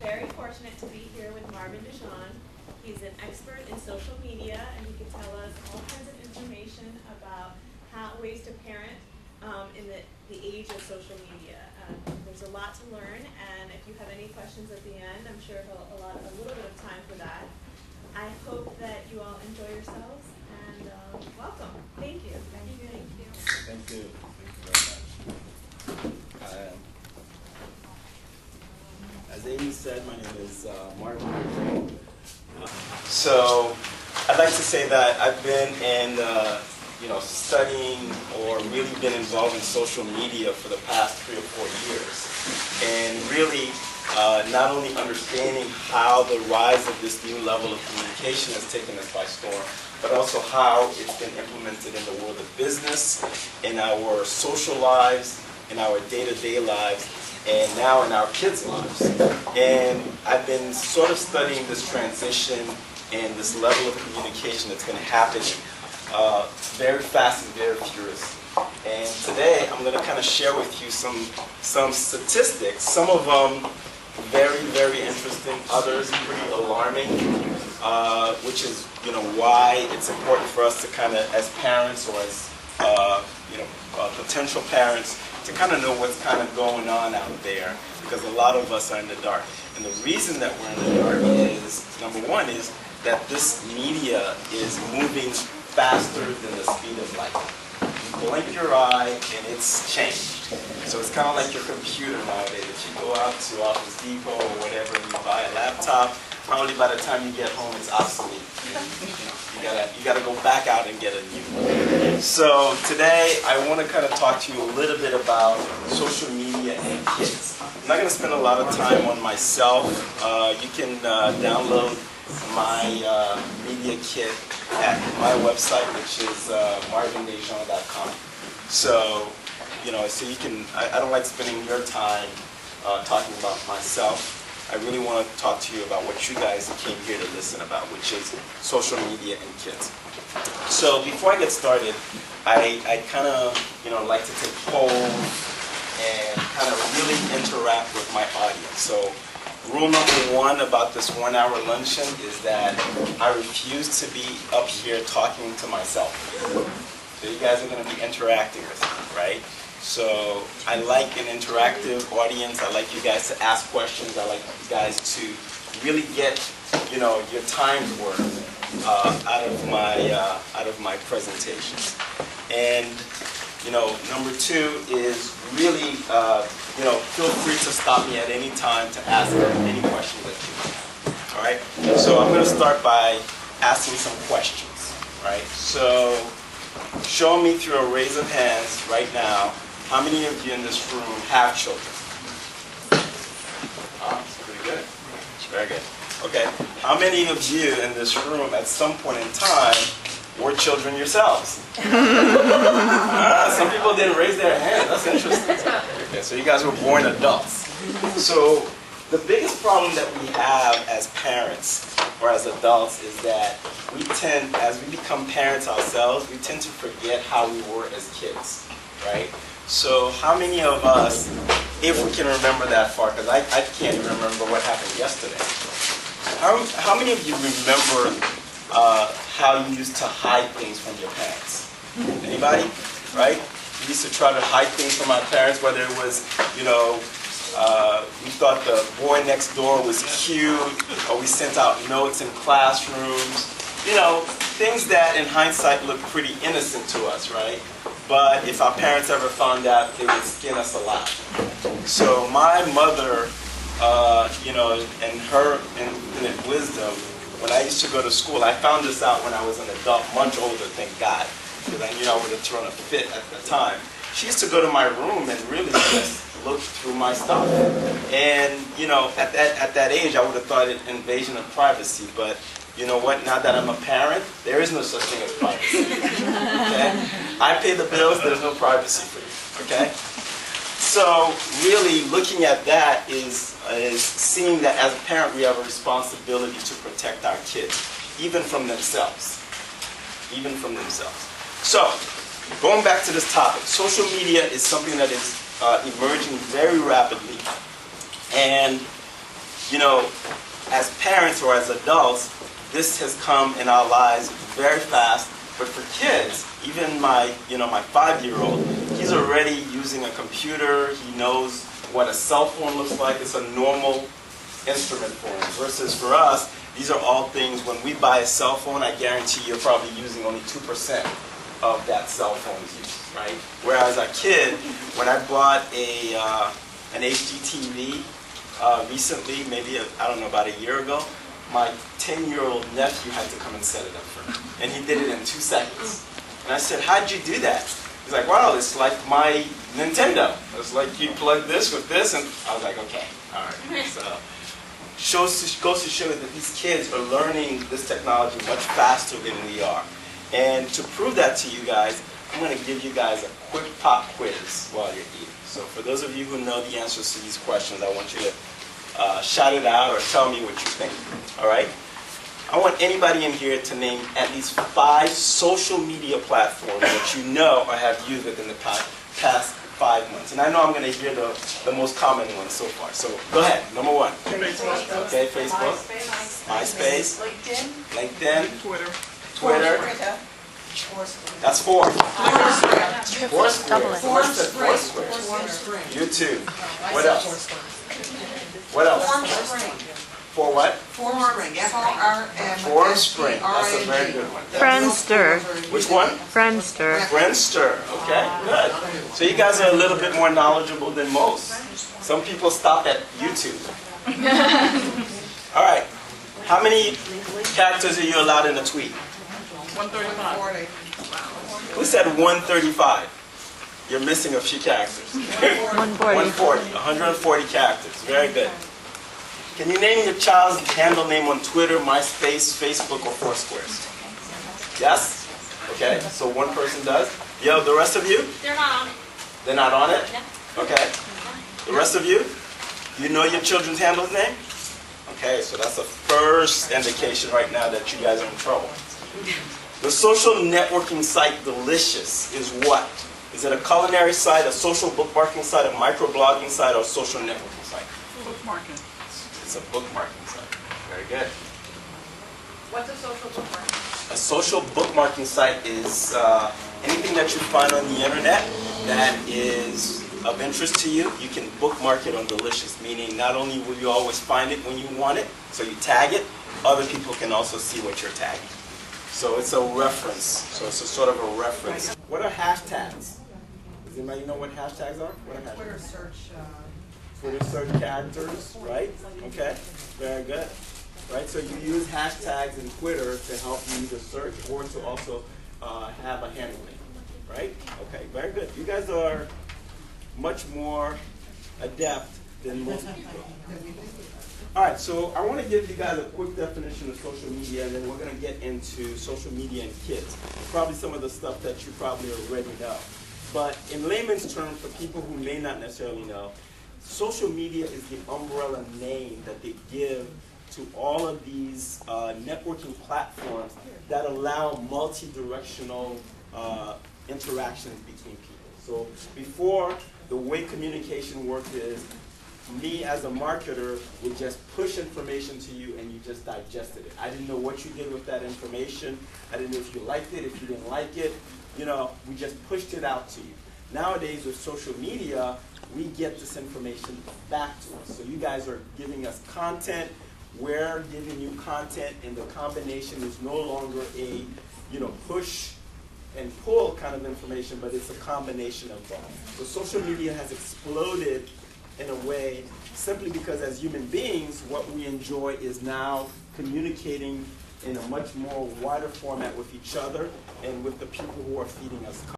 very fortunate to be here with Marvin DeShawn. He's an expert in social media, and he can tell us all kinds of information about ways to parent in the age of social media. There's a lot to learn, and if you have any questions at the end, I'm sure he'll allot a little bit of time for that. I hope that you all enjoy yourselves, and welcome. Thank you. Thank you. Thank you. Thank you. Thank you very much. As Amy said, my name is Marvin. So I'd like to say that I've been in studying or really been involved in social media for the past 3 or 4 years, and really not only understanding how the rise of this new level of communication has taken us by storm, but also how it's been implemented in the world of business, in our social lives, in our day-to-day lives, and now in our kids' lives. And I've been sort of studying this transition and this level of communication that's been happening very fast and very furious. And today I'm going to kind of share with you some statistics, some of them very, very interesting, others pretty alarming, which is why it's important for us to kind of, as parents or as potential parents, to kind of know what's kind of going on out there, because a lot of us are in the dark. And the reason that we're in the dark is, number one, is that this media is moving faster than the speed of light. You blink your eye and it's changed. So it's kind of like your computer nowadays. If you go out to Office Depot or whatever and you buy a laptop, probably by the time you get home it's obsolete. You gotta go back out and get a new one. So today I want to kind of talk to you a little bit about social media and kids. I'm not going to spend a lot of time on myself. You can download my media kit at my website, which is marvindejean.com. So you can. I don't like spending your time talking about myself. I really want to talk to you about what you guys came here to listen about, which is social media and kids. So before I get started, I kind of like to take polls and kind of really interact with my audience. So rule number 1 about this 1-hour luncheon is that I refuse to be up here talking to myself. So you guys are going to be interacting with me, right? So I like an interactive audience. I like you guys to ask questions. I like you guys to really get your time's worth out of my presentations. And number 2 is really feel free to stop me at any time to ask any questions that you have. All right. So I'm going to start by asking some questions. Right. So show me through a raise of hands right now. How many of you in this room have children? That's pretty good. Very good. Okay. How many of you in this room at some point in time were children yourselves? Some people didn't raise their hand. That's interesting. Okay, so you guys were born adults. So the biggest problem that we have as parents or as adults is that we tend, as we become parents ourselves, we tend to forget how we were as kids, right? So how many of us, if we can remember that far, because I can't even remember what happened yesterday. How many of you remember how you used to hide things from your parents? Anybody? Right? We used to try to hide things from our parents, whether it was, we thought the boy next door was cute, or we sent out notes in classrooms. Things that in hindsight look pretty innocent to us, right? But if our parents ever found out, they would skin us alive. So my mother, and her infinite wisdom, when I used to go to school, I found this out when I was an adult, much older, thank God, because I knew I would have thrown a fit at the time. She used to go to my room and really just look through my stuff. And, at that age, I would have thought it invasion of privacy, but you know what? Now that I'm a parent, there is no such thing as privacy. Okay? I pay the bills, there's no privacy for you. Okay? So really looking at that is seeing that as a parent we have a responsibility to protect our kids, even from themselves. Even from themselves. So, going back to this topic, social media is something that is emerging very rapidly. And you know, as parents or as adults, this has come in our lives very fast. But for kids, even my 5-year-old, he's already using a computer. He knows what a cell phone looks like. It's a normal instrument for him. Versus for us, these are all things, when we buy a cell phone, I guarantee you're probably using only 2% of that cell phone's use, right? Whereas a kid, when I bought an HDTV recently, maybe, I don't know, about a year ago, my 10-year-old nephew had to come and set it up for me. And he did it in 2 seconds. And I said, how'd you do that? He's like, wow, it's like my Nintendo. It's like you plug this with this, and I was like, okay, all right. So, goes to show that these kids are learning this technology much faster than we are. And to prove that to you guys, I'm going to give you guys a quick pop quiz while you're eating. So for those of you who know the answers to these questions, I want you to shout it out or tell me what you think. All right? I want anybody in here to name at least 5 social media platforms that you know or have used within the past 5 months. And I know I'm going to hear the most common ones so far. So go ahead. Number 1. Facebook. Okay, Facebook. MySpace. LinkedIn. Twitter. That's 4. Foursquare. YouTube. What else? What else? For what? Formspring. Formspring. That's a very good one. Friendster. Which one? Friendster. Friendster. Okay, good. So you guys are a little bit more knowledgeable than most. Some people stop at YouTube. All right. How many characters are you allowed in a tweet? 135. Who said 135? You're missing a few characters. 140. 140 characters. Very good. Can you name your child's handle name on Twitter, MySpace, Facebook, or Foursquare? Yes? Okay, so one person does. Yo, the rest of you? They're not on it. They're not on it? No. Okay. The rest of you? You know your children's handle's name? Okay, so that's the first indication right now that you guys are in trouble. The social networking site Delicious is what? Is it a culinary site, a social bookmarking site, a microblogging site, or a social networking site? Bookmarking. It's a bookmarking site. Very good. What's a social bookmark? A social bookmarking site is anything that you find on the internet that is of interest to you. You can bookmark it on Delicious, meaning not only will you always find it when you want it, so you tag it, other people can also see what you're tagging. So it's a reference. So it's a sort of a reference. What are hashtags? Does anybody know what hashtags are? What are hashtags? Twitter search. Twitter search characters, right? Okay, very good. Right, so you use hashtags in Twitter to help you either search or to also have a handle name, right? Okay, very good. You guys are much more adept than most people. All right, so I want to give you guys a quick definition of social media, and then we're going to get into social media and kids. Probably some of the stuff that you probably already know. But in layman's terms, for people who may not necessarily know, social media is the umbrella name that they give to all of these networking platforms that allow multi-directional interactions between people. So before, the way communication worked is me as a marketer would just push information to you and you just digested it. I didn't know what you did with that information. I didn't know if you liked it, if you didn't like it. You know, we just pushed it out to you. Nowadays with social media, we get this information back to us. So you guys are giving us content, we're giving you content, and the combination is no longer a, push and pull kind of information, but it's a combination of both. So social media has exploded in a way simply because as human beings, what we enjoy is now communicating in a much more wider format with each other and with the people who are feeding us